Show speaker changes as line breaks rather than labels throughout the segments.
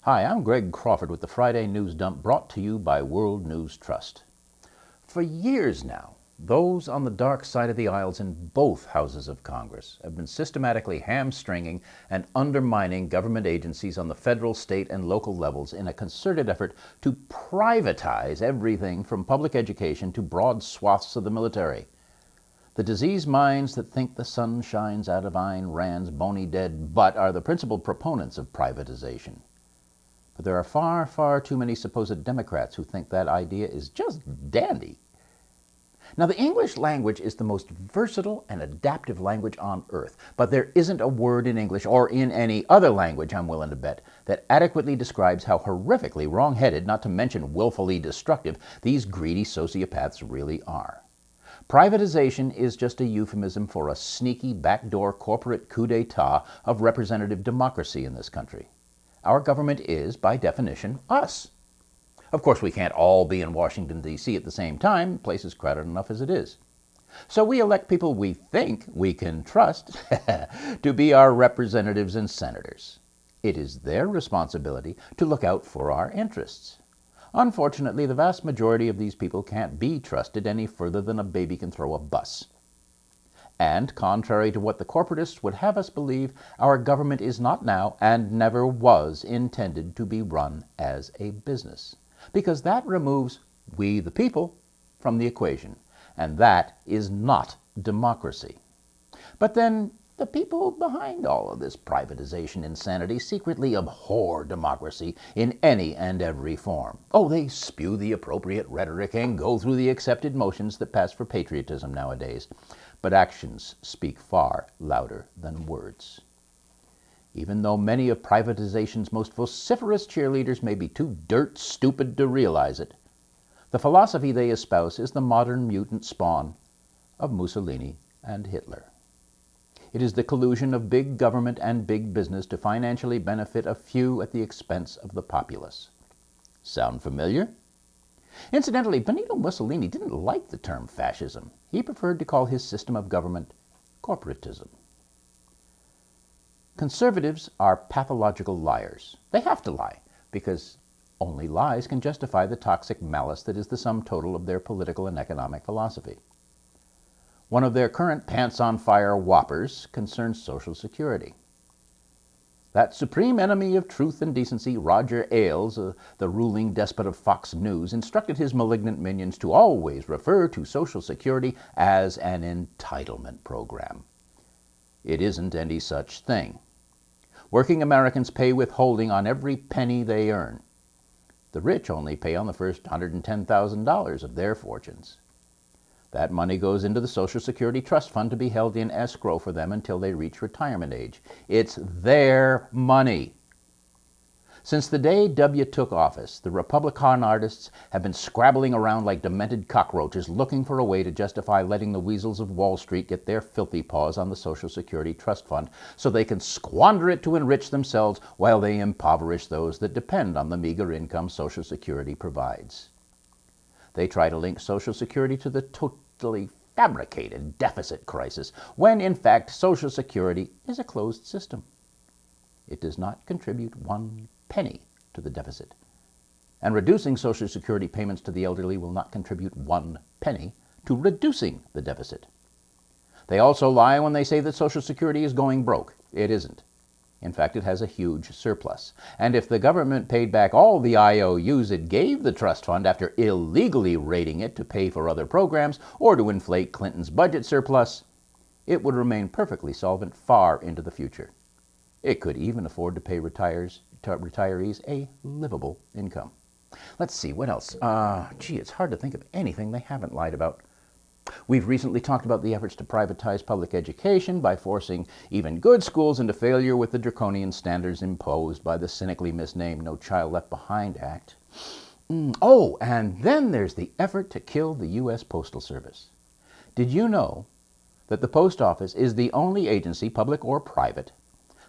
Hi, I'm Greg Crawford with the Friday News Dump, brought to you by World News Trust. For years now, those on the dark side of the aisles in both houses of Congress have been systematically hamstringing and undermining government agencies on the federal, state, and local levels in a concerted effort to privatize everything from public education to broad swaths of the military. The diseased minds that think the sun shines out of Ayn Rand's bony dead butt are the principal proponents of privatization. But there are far, far too many supposed Democrats who think that idea is just dandy. Now, the English language is the most versatile and adaptive language on earth, but there isn't a word in English or in any other language, I'm willing to bet, that adequately describes how horrifically wrong-headed, not to mention willfully destructive, these greedy sociopaths really are. Privatization is just a euphemism for a sneaky, backdoor corporate coup d'etat of representative democracy in this country. Our government is, by definition, us. Of course, we can't all be in Washington, D.C. at the same time. The place is crowded enough as it is. So we elect people we think we can trust to be our representatives and senators. It is their responsibility to look out for our interests. Unfortunately, the vast majority of these people can't be trusted any further than a baby can throw a bus. And, contrary to what the corporatists would have us believe, our government is not now and never was intended to be run as a business. Because that removes we the people from the equation, and that is not democracy. But then, the people behind all of this privatization insanity secretly abhor democracy in any and every form. Oh, they spew the appropriate rhetoric and go through the accepted motions that pass for patriotism nowadays. But actions speak far louder than words. Even though many of privatization's most vociferous cheerleaders may be too dirt stupid to realize it, the philosophy they espouse is the modern mutant spawn of Mussolini and Hitler. It is the collusion of big government and big business to financially benefit a few at the expense of the populace. Sound familiar? Incidentally, Benito Mussolini didn't like the term fascism. He preferred to call his system of government corporatism. Conservatives are pathological liars. They have to lie, because only lies can justify the toxic malice that is the sum total of their political and economic philosophy. One of their current pants-on-fire whoppers concerns Social Security. That supreme enemy of truth and decency, Roger Ailes, the ruling despot of Fox News, instructed his malignant minions to always refer to Social Security as an entitlement program. It isn't any such thing. Working Americans pay withholding on every penny they earn. The rich only pay on the first $110,000 of their fortunes. That money goes into the Social Security Trust Fund to be held in escrow for them until they reach retirement age. It's their money. Since the day W. took office, the Republican artists have been scrabbling around like demented cockroaches looking for a way to justify letting the weasels of Wall Street get their filthy paws on the Social Security Trust Fund so they can squander it to enrich themselves while they impoverish those that depend on the meager income Social Security provides. They try to link Social Security to the totally fabricated deficit crisis, when in fact Social Security is a closed system. It does not contribute one penny to the deficit. And reducing Social Security payments to the elderly will not contribute one penny to reducing the deficit. They also lie when they say that Social Security is going broke. It isn't. In fact, it has a huge surplus. And if the government paid back all the IOUs it gave the trust fund after illegally raiding it to pay for other programs or to inflate Clinton's budget surplus, it would remain perfectly solvent far into the future. It could even afford to pay retirees a livable income. Let's see, what else? It's hard to think of anything they haven't lied about. We've recently talked about the efforts to privatize public education by forcing even good schools into failure with the draconian standards imposed by the cynically misnamed No Child Left Behind Act. Oh, and then there's the effort to kill the U.S. Postal Service. Did you know that the Post Office is the only agency, public or private,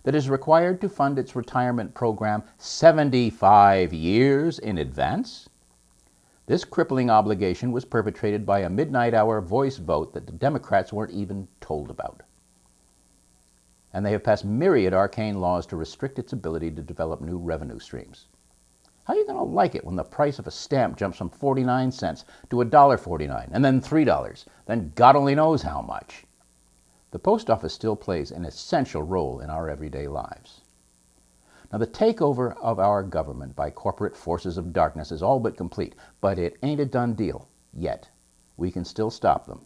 that is required to fund its retirement program 75 years in advance? This crippling obligation was perpetrated by a midnight hour voice vote that the Democrats weren't even told about. and they have passed myriad arcane laws to restrict its ability to develop new revenue streams. How are you going to like it when the price of a stamp jumps from 49 cents to $1.49, and then $3, then God only knows how much? The post office still plays an essential role in our everyday lives. Now, the takeover of our government by corporate forces of darkness is all but complete, but it ain't a done deal yet. We can still stop them.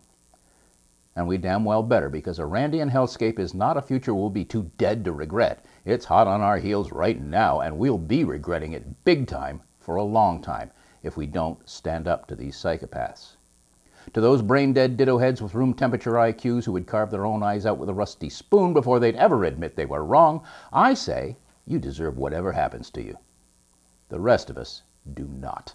And we damn well better, because a Randian hellscape is not a future we'll be too dead to regret. It's hot on our heels right now, and we'll be regretting it big time for a long time if we don't stand up to these psychopaths. To those brain-dead ditto heads with room temperature IQs who would carve their own eyes out with a rusty spoon before they'd ever admit they were wrong, I say, you deserve whatever happens to you. The rest of us do not.